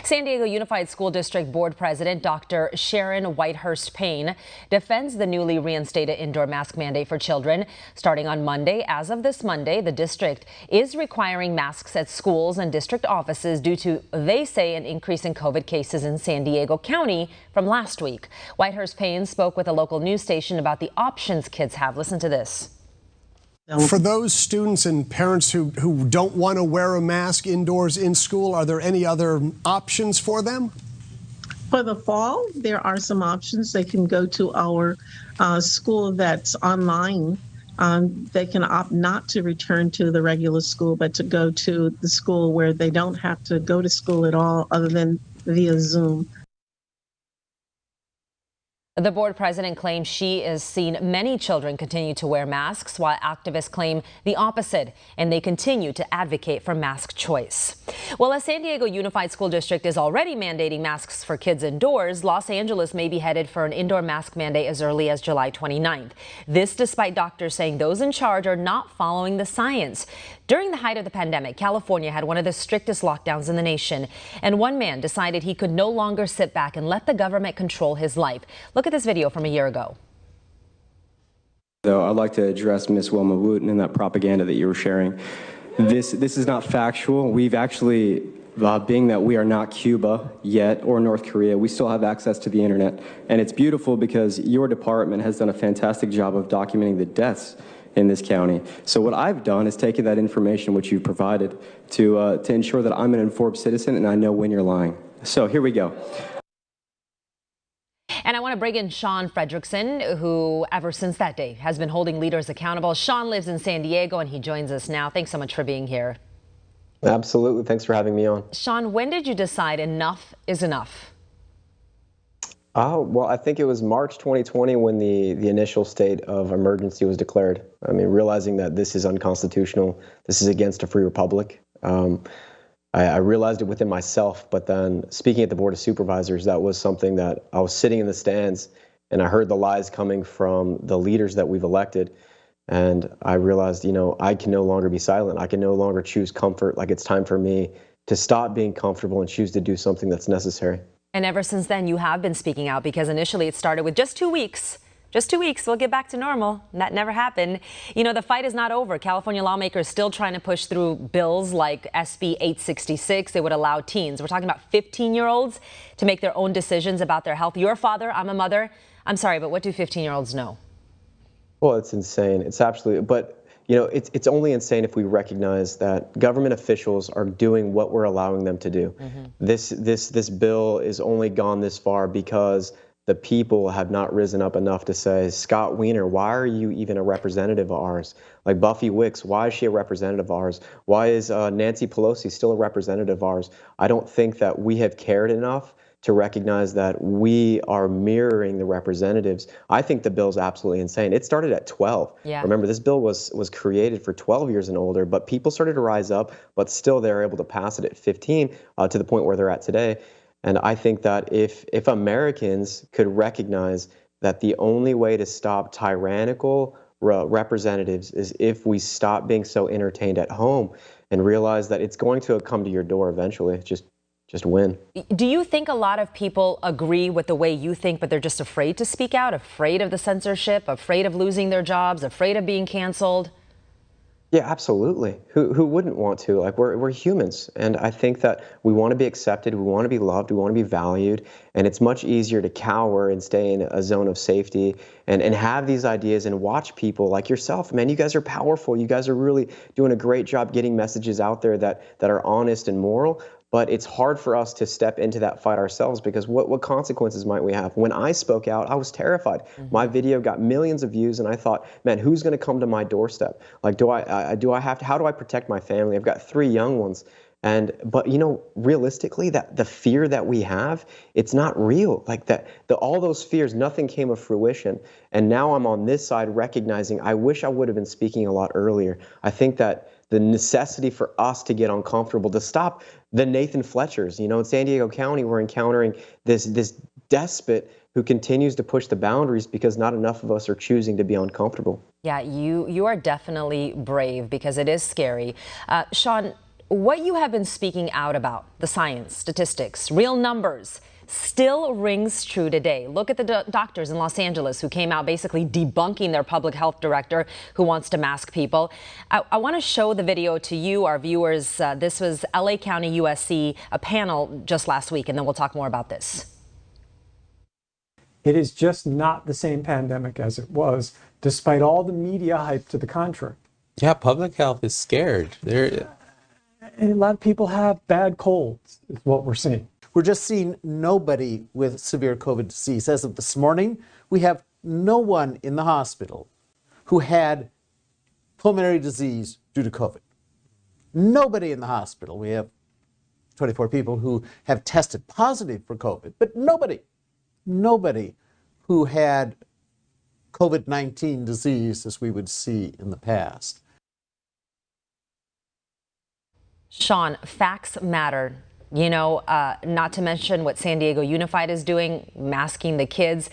San Diego Unified School District Board President Dr. Sharon Whitehurst-Payne defends the newly reinstated indoor mask mandate for children. Starting on Monday, as of this Monday, the district is requiring masks at schools and district offices due to, they say, an increase in COVID cases in San Diego County from last week. Whitehurst-Payne spoke with a local news station about the options kids have. Listen to this. For those students and parents who don't want to wear a mask indoors in school, are there any other options for them? For the fall, there are some options. They can go to our school that's online. They can opt not to return to the regular school, but to go to the school where they don't have to go to school at all other than via Zoom. The board president claims she has seen many children continue to wear masks, while activists claim the opposite, and they continue to advocate for mask choice. Well, as San Diego Unified School District is already mandating masks for kids indoors, Los Angeles may be headed for an indoor mask mandate as early as July 29th. This despite doctors saying those in charge are not following the science. During the height of the pandemic, California had one of the strictest lockdowns in the nation, and one man decided he could no longer sit back and let the government control his life. Look at this video from a year ago. Though I'd like to address Ms. Wilma Wooten and that propaganda that you were sharing. This is not factual. We've actually, being that we are not Cuba yet or North Korea, we still have access to the internet. And it's beautiful because your department has done a fantastic job of documenting the deaths in this county. So what I've done is taken that information which you provided to ensure that I'm an informed citizen and I know when you're lying. So here we go. And I want to bring in Shaun Frederickson, who ever since that day has been holding leaders accountable. Shaun lives in San Diego and he joins us now. Thanks so much for being here. Absolutely. Thanks for having me on. Shaun, when did you decide enough is enough? Oh, well, I think it was March 2020 when the initial state of emergency was declared. I mean, realizing that this is unconstitutional, this is against a free republic. I realized it within myself, but then speaking at the Board of Supervisors, that was something that I was sitting in the stands and I heard the lies coming from the leaders that we've elected. And I realized, you know, I can no longer be silent. I can no longer choose comfort. Like, it's time for me to stop being comfortable and choose to do something that's necessary. And ever since then, you have been speaking out, because initially it started with just 2 weeks. Just 2 weeks, we'll get back to normal. And that never happened. You know, the fight is not over. California lawmakers still trying to push through bills like SB 866. They would allow teens, we're talking about 15-year-olds, to make their own decisions about their health. You're a father, I'm a mother. I'm sorry, but what do 15-year-olds know? Well, it's insane. It's absolutely, but you know, it's only insane if we recognize that government officials are doing what we're allowing them to do. Mm-hmm. This bill is only gone this far because the people have not risen up enough to say, Scott Wiener, why are you even a representative of ours? Like Buffy Wicks, why is she a representative of ours? Why is Nancy Pelosi still a representative of ours? I don't think that we have cared enough to recognize that we are mirroring the representatives. I think the bill's absolutely insane. It started at 12. Yeah. Remember, this bill was created for 12 years and older, but people started to rise up, but still they're able to pass it at 15 to the point where they're at today. And I think that if Americans could recognize that the only way to stop tyrannical representatives is if we stop being so entertained at home and realize that it's going to come to your door eventually. Just win. Do you think a lot of people agree with the way you think, but they're just afraid to speak out, afraid of the censorship, afraid of losing their jobs, afraid of being canceled? Yeah, absolutely. Who wouldn't want to? Like, we're humans, and I think that we want to be accepted, we want to be loved, we want to be valued, and it's much easier to cower and stay in a zone of safety and have these ideas and watch people like yourself. Man, you guys are powerful. You guys are really doing a great job getting messages out there that are honest and moral. But it's hard for us to step into that fight ourselves, because what consequences might we have? When I spoke out, I was terrified. Mm-hmm. My video got millions of views, and I thought, man, who's going to come to my doorstep? Like, how do I protect my family? I've got 3 young ones. But you know, realistically, that the fear that we have, it's not real. Like all those fears, nothing came of fruition. And now I'm on this side recognizing I wish I would have been speaking a lot earlier. I think that the necessity for us to get uncomfortable, to stop the Nathan Fletchers. You know, in San Diego County, we're encountering this despot who continues to push the boundaries because not enough of us are choosing to be uncomfortable. Yeah, you are definitely brave, because it is scary. Shaun, what you have been speaking out about, the science, statistics, real numbers, still rings true today. Look at the doctors in Los Angeles who came out basically debunking their public health director who wants to mask people. I want to show the video to you, our viewers. This was LA County USC, a panel just last week, and then we'll talk more about this. It is just not the same pandemic as it was, despite all the media hype to the contrary. Yeah, public health is scared. And a lot of people have bad colds, is what we're seeing. We're just seeing nobody with severe COVID disease. As of this morning, we have no one in the hospital who had pulmonary disease due to COVID. Nobody in the hospital. We have 24 people who have tested positive for COVID, but nobody who had COVID-19 disease as we would see in the past. Shaun, facts matter. You know, not to mention what San Diego Unified is doing, masking the kids.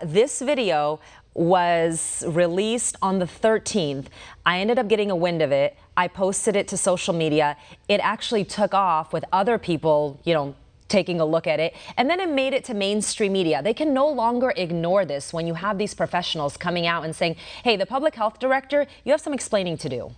This video was released on the 13th. I ended up getting a wind of it. I posted it to social media. It actually took off with other people, you know, taking a look at it, and then it made it to mainstream media. They can no longer ignore this when you have these professionals coming out and saying, hey, the public health director, you have some explaining to do.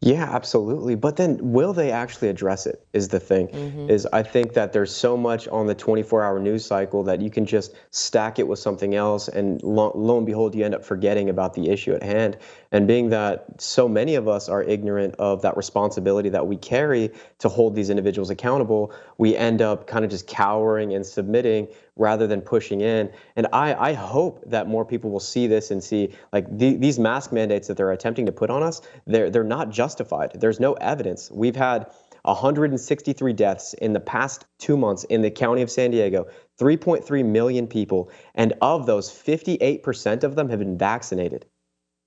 Yeah, absolutely. But then will they actually address it is the thing. Is I think that there's so much on the 24-hour news cycle that you can just stack it with something else, and lo and behold, you end up forgetting about the issue at hand. And being that so many of us are ignorant of that responsibility that we carry to hold these individuals accountable, we end up kind of just cowering and submitting rather than pushing in. And I hope that more people will see this and see, like, these mask mandates that they're attempting to put on us, they're not justified. There's no evidence. We've had 163 deaths in the past 2 months in the county of San Diego, 3.3 million people, and of those, 58% of them have been vaccinated.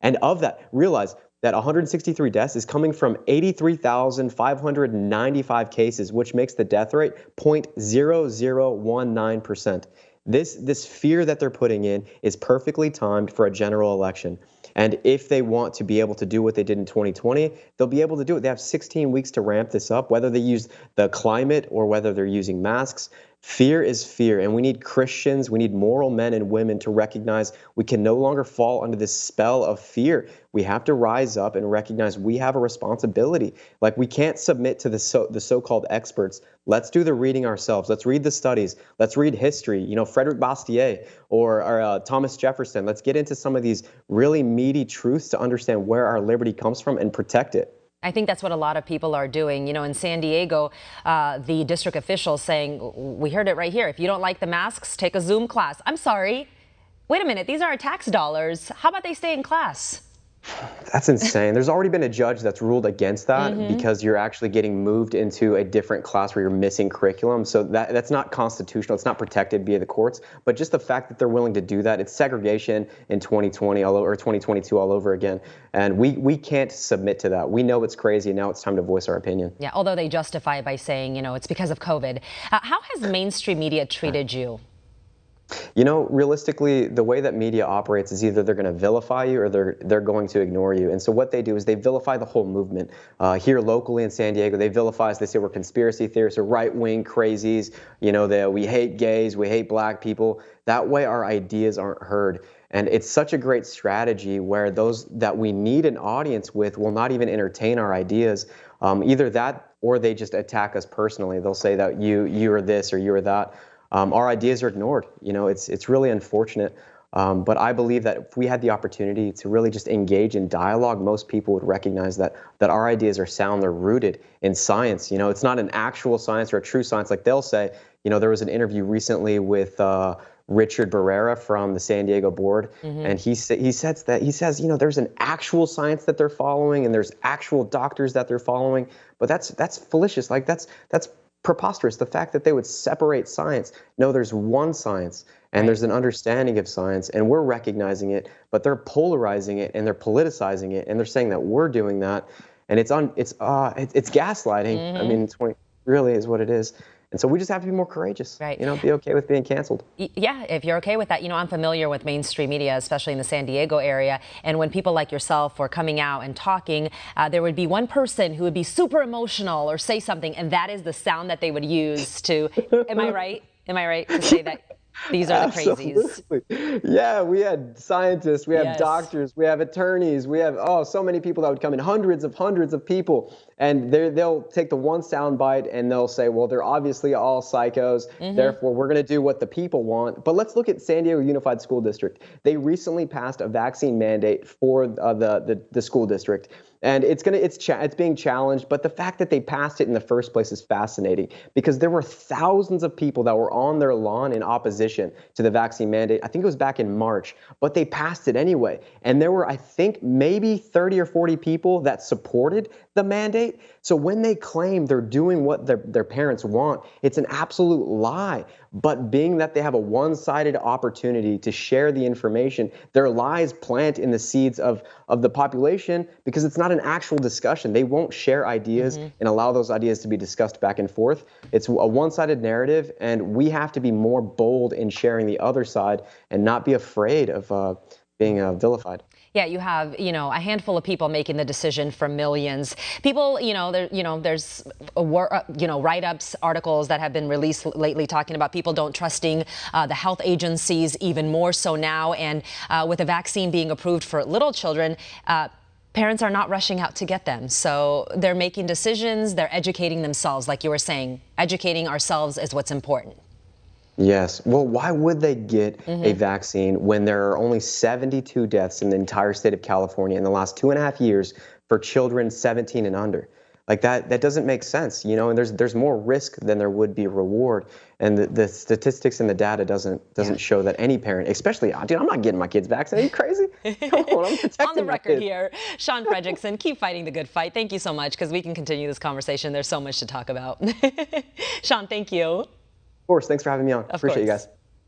And of that, realize that 163 deaths is coming from 83,595 cases, which makes the death rate 0.0019%. This fear that they're putting in is perfectly timed for a general election. And if they want to be able to do what they did in 2020, they'll be able to do it. They have 16 weeks to ramp this up, whether they use the climate or whether they're using masks. Fear is fear, and we need Christians, we need moral men and women to recognize we can no longer fall under this spell of fear. We have to rise up and recognize we have a responsibility. Like, we can't submit to the so-called experts. Let's do the reading ourselves. Let's read the studies. Let's read history. You know, Frederick Bastiat or Thomas Jefferson. Let's get into some of these really meaty truths to understand where our liberty comes from and protect it. I think that's what a lot of people are doing. You know, in San Diego, the district officials saying, we heard it right here, if you don't like the masks, take a Zoom class. I'm sorry. Wait a minute, these are our tax dollars. How about they stay in class? That's insane. There's already been a judge that's ruled against that because you're actually getting moved into a different class where you're missing curriculum. So that's not constitutional. It's not protected via the courts. But just the fact that they're willing to do that, it's segregation in 2020 or 2022 all over again. And we can't submit to that. We know it's crazy. Now it's time to voice our opinion. Yeah, although they justify it by saying, you know, it's because of COVID. How has mainstream media treated you? You know, realistically, the way that media operates is either they're going to vilify you or they're going to ignore you. And so what they do is they vilify the whole movement. Here locally in San Diego, they vilify us. They say we're conspiracy theorists or right-wing crazies. You know, we hate gays, we hate black people. That way our ideas aren't heard. And it's such a great strategy where those that we need an audience with will not even entertain our ideas. Either that or they just attack us personally. They'll say that you are this or you are that. Our ideas are ignored. You know, it's really unfortunate. But I believe that if we had the opportunity to really just engage in dialogue, most people would recognize that our ideas are sound, they're rooted in science. You know, it's not an actual science or a true science. Like they'll say, you know, there was an interview recently with Richard Barrera from the San Diego board. And he says, you know, there's an actual science that they're following and there's actual doctors that they're following. But that's fallacious. Like that's preposterous. The fact that they would separate science. No, there's one science and there's an understanding of science and we're recognizing it, but they're polarizing it and they're politicizing it and they're saying that we're doing that. And it's gaslighting. I mean, it really is what it is. And so we just have to be more courageous, Right. be okay with being canceled. Yeah, if you're okay with that. I'm familiar with mainstream media, especially in the San Diego area. And when people like yourself were coming out and talking, there would be one person who would be super emotional or say something, and that is the sound that they would use to, am I right? Am I right to say that? These are the crazies. Absolutely. Yeah, we had scientists, we have Yes. doctors, we have attorneys, we have so many people that would come in, hundreds of people, and they'll take the one sound bite and they'll say, well, they're obviously all psychos, therefore we're going to do what the people want. But let's look at San Diego Unified School District. They recently passed a vaccine mandate for the school district. And it's being challenged, but the fact that they passed it in the first place is fascinating because there were thousands of people that were on their lawn in opposition to the vaccine mandate. I think it was back in March, but they passed it anyway. And there were, I think, maybe 30 or 40 people that supported the mandate. So when they claim they're doing what their parents want, it's an absolute lie. But being that they have a one-sided opportunity to share the information, their lies plant in the seeds of the population because it's not an actual discussion. They won't share ideas and allow those ideas to be discussed back and forth. It's a one-sided narrative, and we have to be more bold in sharing the other side and not be afraid of being vilified. Yeah, you have, a handful of people making the decision for millions. People, there's, write-ups, articles that have been released lately talking about people don't trusting the health agencies even more so now. And with a vaccine being approved for little children, parents are not rushing out to get them. So they're making decisions, they're educating themselves, like you were saying. Educating ourselves is what's important. Yes. Well, why would they get a vaccine when there are only 72 deaths in the entire state of California in the last 2.5 years for children 17 and under? Like that doesn't make sense, and there's more risk than there would be reward. And the statistics and the data doesn't show that any parent, especially, dude, I'm not getting my kids vaccinated. Are you crazy? Come on, I'm protecting On the my record kids. here, Shaun Frederickson, keep fighting the good fight. Thank you so much, because we can continue this conversation. There's so much to talk about. Shaun, thank you. Of course. Thanks for having me on. Appreciate you guys.